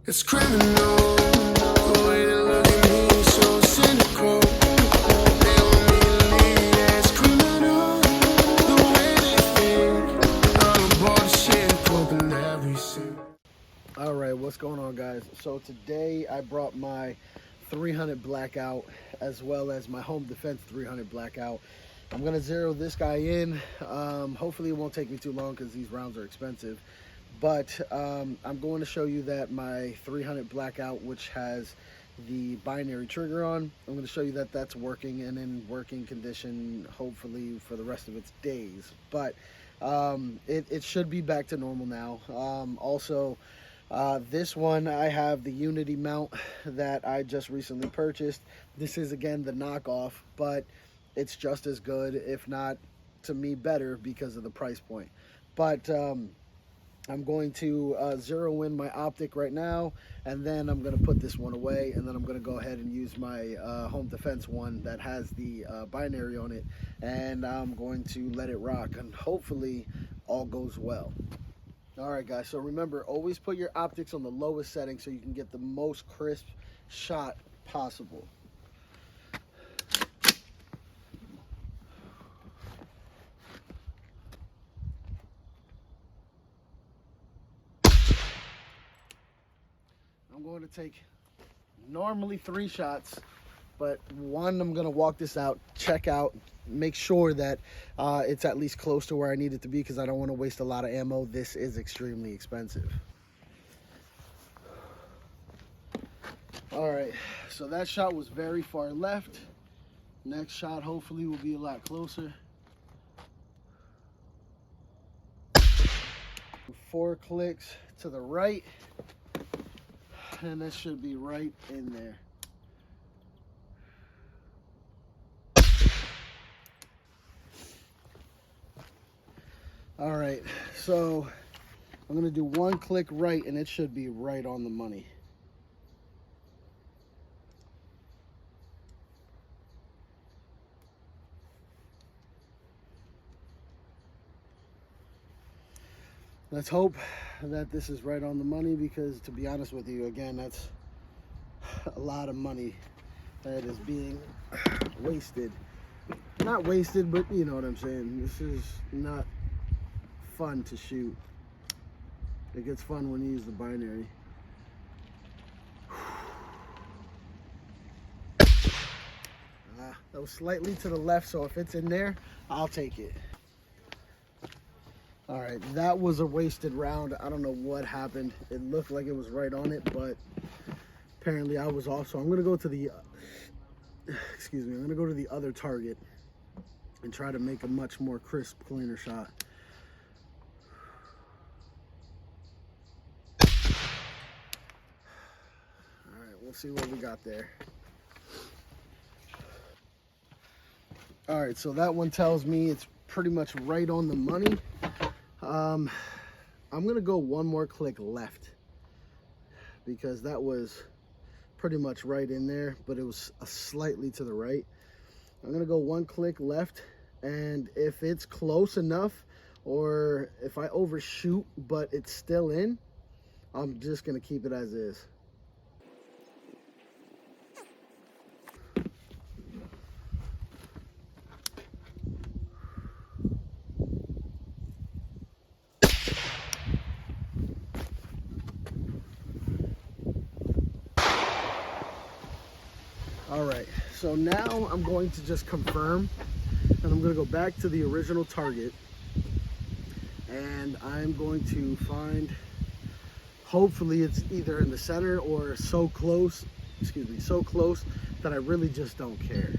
It's criminal, the way they look at me, so cynical. They want me to leave, yeah, it's criminal, the way they think. I'm aboard the ship, pumping every scene. Alright, what's going on, guys? So today I brought my 300 blackout as well as my home defense 300 blackout. I'm gonna zero this guy in. Hopefully it won't take me too long because these rounds are expensive. But I'm going to show you that my 300 blackout, which has the binary trigger on, I'm going to show you that that's working and in working condition, hopefully for the rest of its days. But it should be back to normal now. Also, this one, I have the Unity mount that I just recently purchased. This is, again, the knockoff, but it's just as good, if not, to me, better because of the price point. But I'm going to zero in my optic right now, and then I'm going to put this one away, and then I'm going to go ahead and use my home defense one that has the binary on it, and I'm going to let it rock, and hopefully all goes well. Alright guys, so remember, always put your optics on the lowest setting so you can get the most crisp shot possible. I'm going to take normally 3 shots, but one, I'm going to walk this out, check out, make sure that it's at least close to where I need it to be because I don't want to waste a lot of ammo. This is extremely expensive. All right, so that shot was very far left. Next shot hopefully will be a lot closer. 4 clicks to the right. And that should be right in there. All right, so I'm gonna do 1 click right and it should be right on the money. Let's hope that this is right on the money because, to be honest with you, again, that's a lot of money that is being wasted. Not wasted, but you know what I'm saying. This is not fun to shoot. It gets fun when you use the binary. That was slightly to the left, so if it's in there, I'll take it. All right, that was a wasted round. I don't know what happened. It looked like it was right on it, but apparently I was off. So I'm gonna go to the, excuse me, I'm gonna go to the other target and try to make a much more crisp, cleaner shot. All right, we'll see what we got there. All right, so that one tells me it's pretty much right on the money. I'm gonna go 1 more click left because that was pretty much right in there, but it was slightly to the right. I'm gonna go 1 click left, and if it's close enough or if I overshoot but it's still in, I'm just gonna keep it as is. All right, so now I'm going to just confirm, and I'm going to go back to the original target, and I'm going to find, hopefully it's either in the center or so close, excuse me, so close that I really just don't care.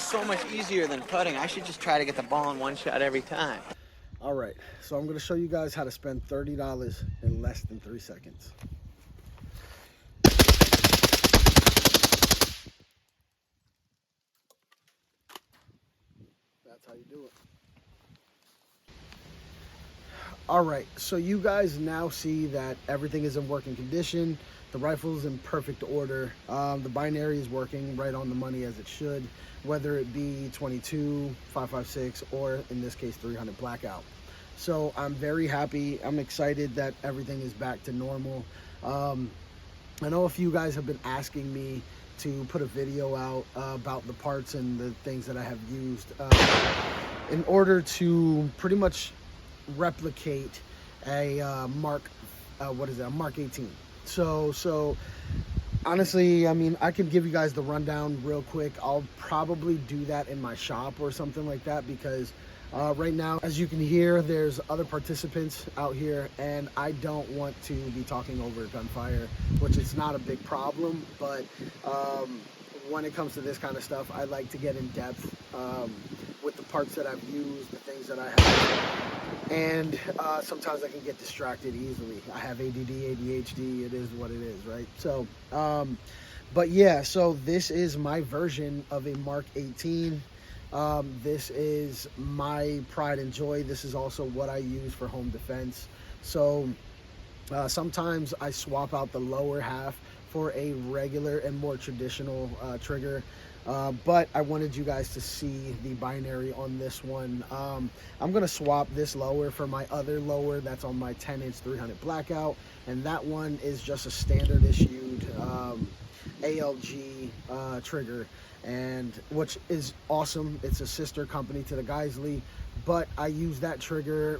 feels so much easier than putting. I should just try to get the ball in one shot every time. All right, so I'm gonna show you guys how to spend $30 in less than 3 seconds. That's how you do it. All right, so you guys now see that everything is in working condition. The rifle is in perfect order. The binary is working right on the money as it should, whether it be 22, 5.56, or in this case 300 blackout. So I'm very happy. I'm excited that everything is back to normal. I know a few guys have been asking me to put a video out about the parts and the things that I have used in order to pretty much replicate a Mark 18. So honestly, I mean, I can give you guys the rundown real quick. I'll probably do that in my shop or something like that, because right now, as you can hear, there's other participants out here, and I don't want to be talking over gunfire, which is not a big problem, but when it comes to this kind of stuff, I like to get in depth with the parts that I've used, the things that I have, and sometimes I can get distracted easily. I have ADD, ADHD, it is what it is, right? So, but yeah, so this is my version of a Mark 18. This is my pride and joy. This is also what I use for home defense. So sometimes I swap out the lower half for a regular and more traditional trigger. But I wanted you guys to see the binary on this one. I'm going to swap this lower for my other lower that's on my 10-inch 300 blackout. And that one is just a standard issued ALG trigger, and which is awesome. It's a sister company to the Geisley, but I use that trigger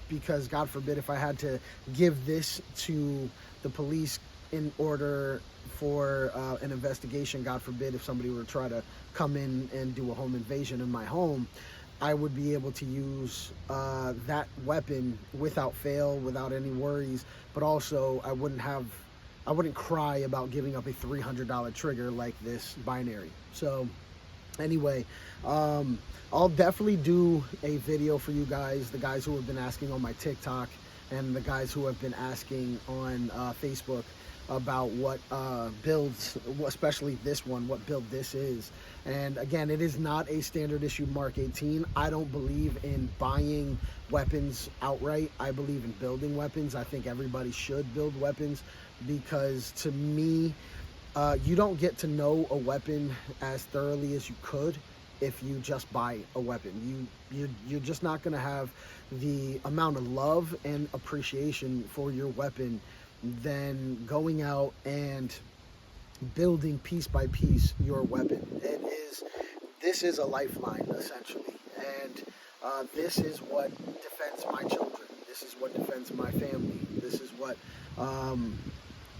because, God forbid, if I had to give this to the police in order for an investigation, God forbid, if somebody were to try to come in and do a home invasion in my home, I would be able to use that weapon without fail, without any worries, but also I wouldn't cry about giving up a $300 trigger like this binary. So anyway, I'll definitely do a video for you guys, the guys who have been asking on my TikTok and the guys who have been asking on Facebook about what builds, especially this one, what build this is. And again, it is not a standard issue Mark 18. I don't believe in buying weapons outright. I believe in building weapons. I think everybody should build weapons, because to me, you don't get to know a weapon as thoroughly as you could if you just buy a weapon. You're just not going to have the amount of love and appreciation for your weapon than going out and building piece by piece your weapon. This is a lifeline, essentially, and this is what defends my children. This is what defends my family. This is what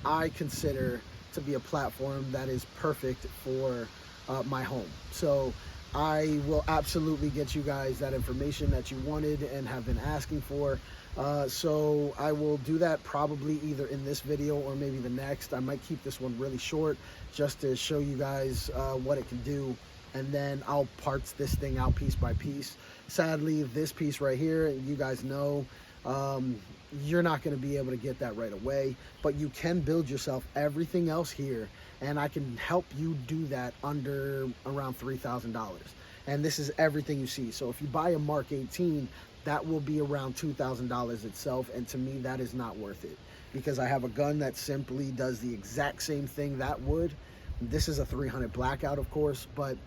I consider to be a platform that is perfect for my home. So I will absolutely get you guys that information that you wanted and have been asking for. So I will do that probably either in this video or maybe the next. I might keep this one really short just to show you guys what it can do, and then I'll parts this thing out piece by piece. Sadly, this piece right here, you guys know, you're not going to be able to get that right away, but you can build yourself everything else here, and I can help you do that under around $3,000. And this is everything you see. So if you buy a Mark 18, that will be around $2,000 itself, and to me that is not worth it, because I have a gun that simply does the exact same thing that would. This is a 300 blackout, of course, but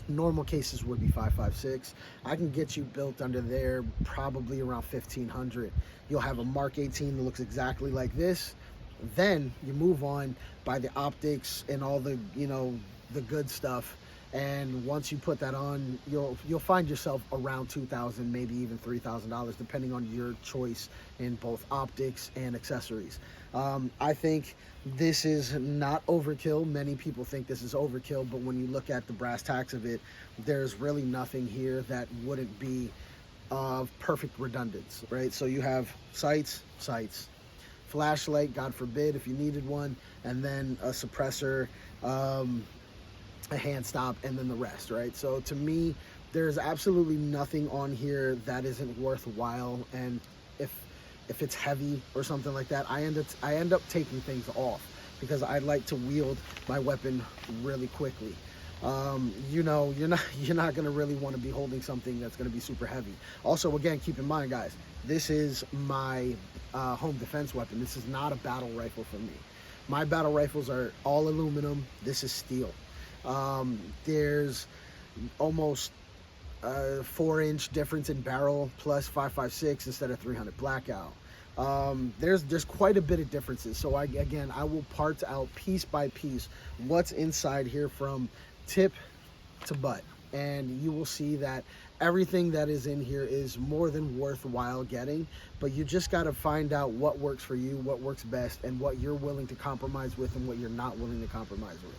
normal cases would be 5.56. I can get you built under there probably around 1,500. You'll have a Mark 18 that looks exactly like this. Then you move on by the optics and all the, the good stuff. And once you put that on, you'll find yourself around $2,000, maybe even $3,000, depending on your choice in both optics and accessories. I think this is not overkill. Many people think this is overkill, but when you look at the brass tacks of it, there's really nothing here that wouldn't be of perfect redundance, right? So you have sights, flashlight, God forbid if you needed one, and then a suppressor. a hand stop, and then the rest, right? So to me, there's absolutely nothing on here that isn't worthwhile. And if it's heavy or something like that, I end up taking things off because I like to wield my weapon really quickly. You know, you're not going to really want to be holding something that's going to be super heavy. Also, again, keep in mind, guys, this is my home defense weapon. This is not a battle rifle for me. My battle rifles are all aluminum. This is steel. There's almost 4-inch difference in barrel plus 5.56 instead of 300 blackout. There's quite a bit of differences. So I will part out piece by piece what's inside here from tip to butt, and you will see that everything that is in here is more than worthwhile getting, but you just got to find out what works for you, what works best, and what you're willing to compromise with and what you're not willing to compromise with.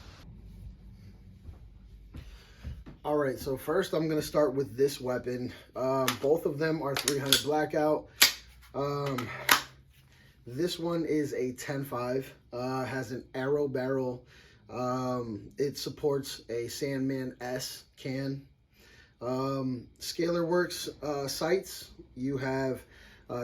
All right, so first I'm going to start with this weapon. Both of them are 300 blackout. This one is a 10.5, has an arrow barrel. It supports a Sandman S can. Scalar Works sights. You have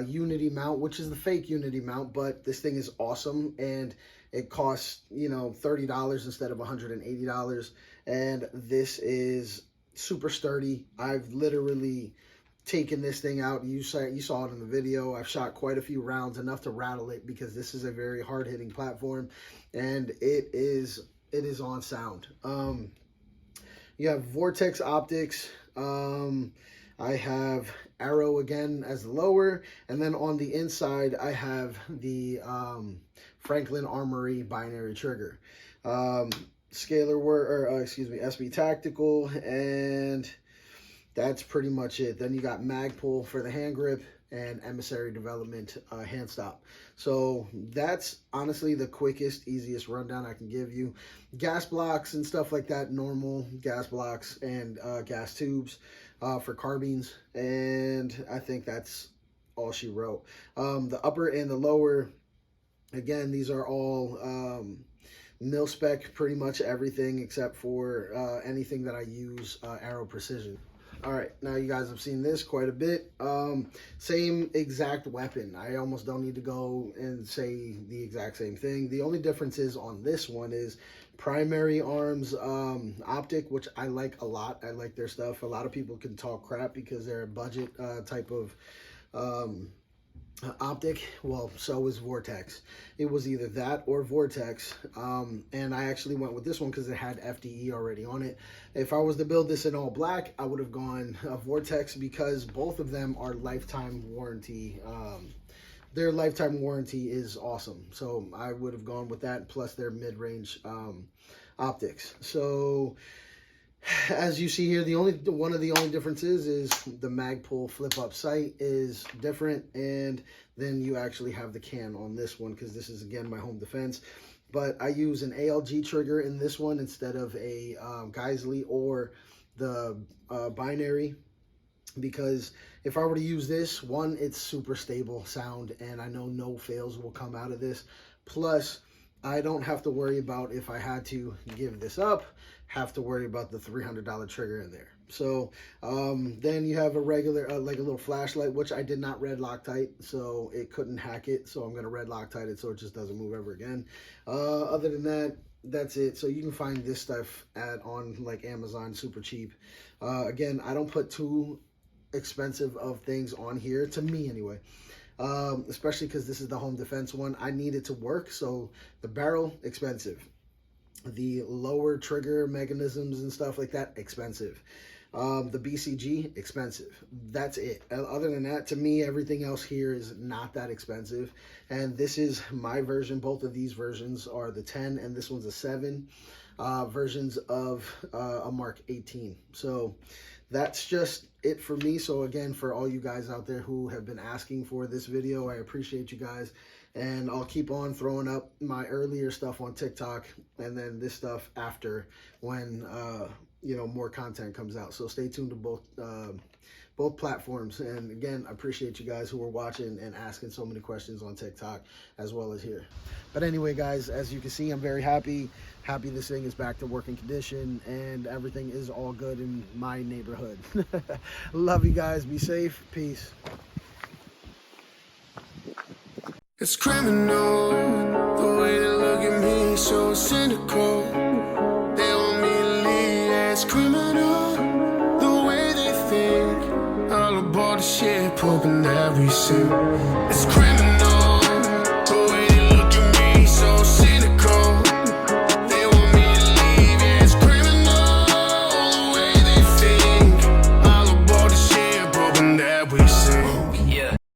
Unity mount, which is the fake Unity mount, but this thing is awesome, and it costs, you know, $30 instead of $180. And this is super sturdy. I've literally taken this thing out. You saw it in the video. I've shot quite a few rounds, enough to rattle it, because this is a very hard-hitting platform, and it is on sound. You have Vortex optics. I have arrow again as the lower, and then on the inside I have the Franklin Armory binary trigger. Scalar work, or excuse me, SB Tactical, and that's pretty much it. Then you got Magpul for the hand grip and Emissary Development hand stop. So that's honestly the quickest, easiest rundown I can give you. Gas blocks and stuff like that, normal gas blocks and gas tubes for carbines, and I think that's all she wrote. The upper and the lower, again, these are all mil spec, pretty much everything except for anything that I use Arrow Precision. All right, now you guys have seen this quite a bit. Same exact weapon. I almost don't need to go and say the exact same thing. The only difference is on this one is primary arms optic, which I like a lot. I like their stuff. A lot of people can talk crap because they're a budget type of optic. Well, so is Vortex. It was either that or Vortex, and I actually went with this one because it had FDE already on it. If I was to build this in all black, I would have gone Vortex, because both of them are lifetime warranty. Their lifetime warranty is awesome, so I would have gone with that, plus their mid-range optics. So as you see here, one of the only differences is the Magpul flip up sight is different, and then you actually have the can on this one, because this is again my home defense. But I use an ALG trigger in this one instead of a Geisley or the binary, because if I were to use this one, it's super stable sound, and I know no fails will come out of this. Plus, I don't have to worry about, if I had to give this up, have to worry about the $300 trigger in there. So then you have a regular, like a little flashlight, which I did not red Loctite, so it couldn't hack it. So I'm going to red Loctite it so it just doesn't move ever again. Other than that, that's it. So you can find this stuff on like Amazon, super cheap. Again, I don't put too expensive of things on here, to me anyway. Especially because this is the home defense one. I need it to work, so the barrel, expensive. The lower trigger mechanisms and stuff like that, expensive. The BCG, expensive. That's it. Other than that, to me, everything else here is not that expensive. And this is my version. Both of these versions are the 10, and this one's a 7 versions of a Mark 18. So that's just it for me. So again, for all you guys out there who have been asking for this video, I appreciate you guys, and I'll keep on throwing up my earlier stuff on TikTok, and then this stuff after, when you know, more content comes out. So stay tuned to both platforms. And again, I appreciate you guys who are watching and asking so many questions on TikTok as well as here. But anyway, guys, as you can see, I'm very happy this thing is back to working condition, and everything is all good in my neighborhood. Love you guys. Be safe. Peace. It's criminal, the way they look at me, so cynical. They want me to leave, yeah, it's criminal, the way they think. All aboard the ship, hoping that we sink. It's criminal.